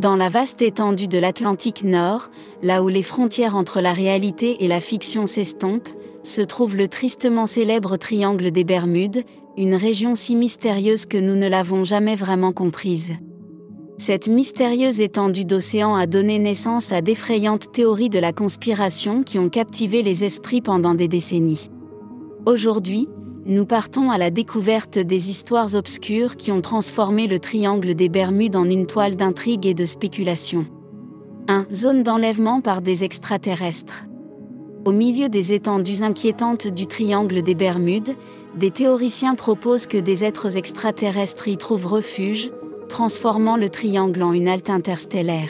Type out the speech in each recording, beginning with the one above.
Dans la vaste étendue de l'Atlantique Nord, là où les frontières entre la réalité et la fiction s'estompent, se trouve le tristement célèbre triangle des Bermudes, une région si mystérieuse que nous ne l'avons jamais vraiment comprise. Cette mystérieuse étendue d'océan a donné naissance à d'effrayantes théories de la conspiration qui ont captivé les esprits pendant des décennies. Aujourd'hui, nous partons à la découverte des histoires obscures qui ont transformé le triangle des Bermudes en une toile d'intrigue et de spéculation. 1. Zone d'enlèvement par des extraterrestres. Au milieu des étendues inquiétantes du triangle des Bermudes, des théoriciens proposent que des êtres extraterrestres y trouvent refuge, transformant le triangle en une halte interstellaire.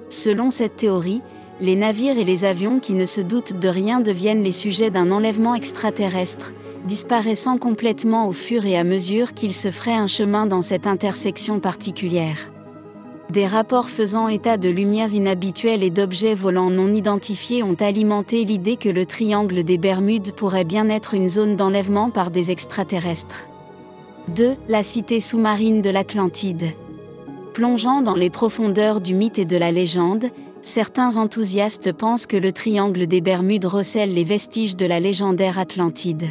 Selon cette théorie, les navires et les avions qui ne se doutent de rien deviennent les sujets d'un enlèvement extraterrestre, disparaissant complètement au fur et à mesure qu'ils se feraient un chemin dans cette intersection particulière. Des rapports faisant état de lumières inhabituelles et d'objets volants non identifiés ont alimenté l'idée que le triangle des Bermudes pourrait bien être une zone d'enlèvement par des extraterrestres. 2. La cité sous-marine de l'Atlantide. Plongeant dans les profondeurs du mythe et de la légende, certains enthousiastes pensent que le triangle des Bermudes recèle les vestiges de la légendaire Atlantide.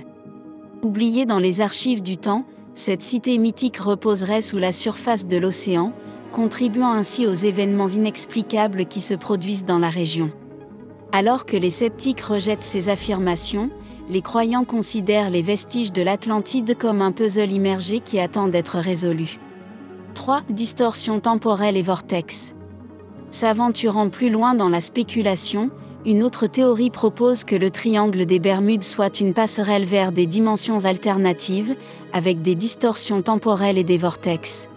Oubliée dans les archives du temps, cette cité mythique reposerait sous la surface de l'océan, contribuant ainsi aux événements inexplicables qui se produisent dans la région. Alors que les sceptiques rejettent ces affirmations, les croyants considèrent les vestiges de l'Atlantide comme un puzzle immergé qui attend d'être résolu. 3. Distorsion temporelle et vortex. S'aventurant plus loin dans la spéculation, une autre théorie propose que le triangle des Bermudes soit une passerelle vers des dimensions alternatives, avec des distorsions temporelles et des vortex.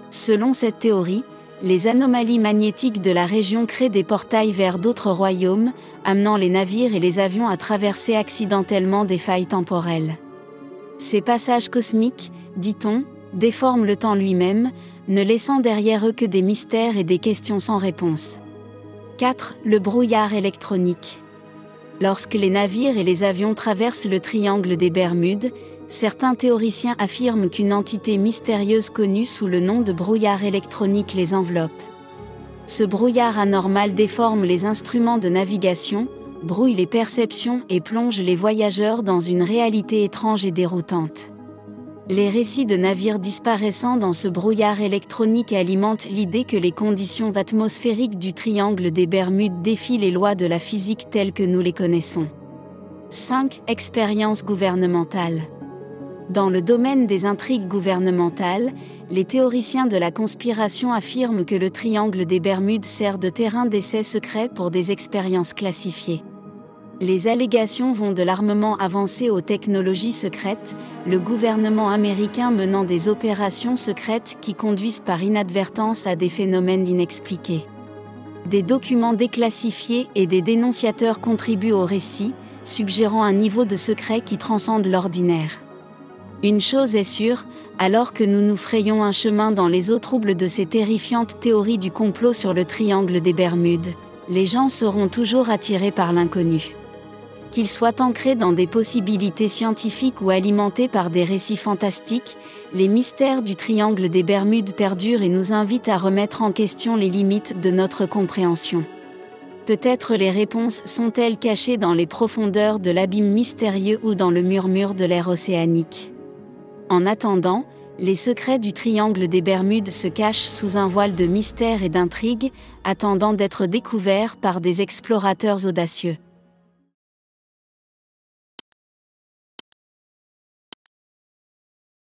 Selon cette théorie, les anomalies magnétiques de la région créent des portails vers d'autres royaumes, amenant les navires et les avions à traverser accidentellement des failles temporelles. Ces passages cosmiques, dit-on, déforment le temps lui-même, ne laissant derrière eux que des mystères et des questions sans réponse. 4. Le brouillard électronique. Lorsque les navires et les avions traversent le triangle des Bermudes, certains théoriciens affirment qu'une entité mystérieuse connue sous le nom de brouillard électronique les enveloppe. Ce brouillard anormal déforme les instruments de navigation, brouille les perceptions et plonge les voyageurs dans une réalité étrange et déroutante. Les récits de navires disparaissant dans ce brouillard électronique alimentent l'idée que les conditions atmosphériques du triangle des Bermudes défient les lois de la physique telles que nous les connaissons. 5. Expérience gouvernementale. Dans le domaine des intrigues gouvernementales, les théoriciens de la conspiration affirment que le triangle des Bermudes sert de terrain d'essai secret pour des expériences classifiées. Les allégations vont de l'armement avancé aux technologies secrètes, le gouvernement américain menant des opérations secrètes qui conduisent par inadvertance à des phénomènes inexpliqués. Des documents déclassifiés et des dénonciateurs contribuent au récit, suggérant un niveau de secret qui transcende l'ordinaire. Une chose est sûre, alors que nous nous frayons un chemin dans les eaux troubles de ces terrifiantes théories du complot sur le triangle des Bermudes, les gens seront toujours attirés par l'inconnu. Qu'ils soient ancrés dans des possibilités scientifiques ou alimentés par des récits fantastiques, les mystères du triangle des Bermudes perdurent et nous invitent à remettre en question les limites de notre compréhension. Peut-être les réponses sont-elles cachées dans les profondeurs de l'abîme mystérieux ou dans le murmure de l'air océanique. En attendant, les secrets du triangle des Bermudes se cachent sous un voile de mystère et d'intrigue, attendant d'être découverts par des explorateurs audacieux.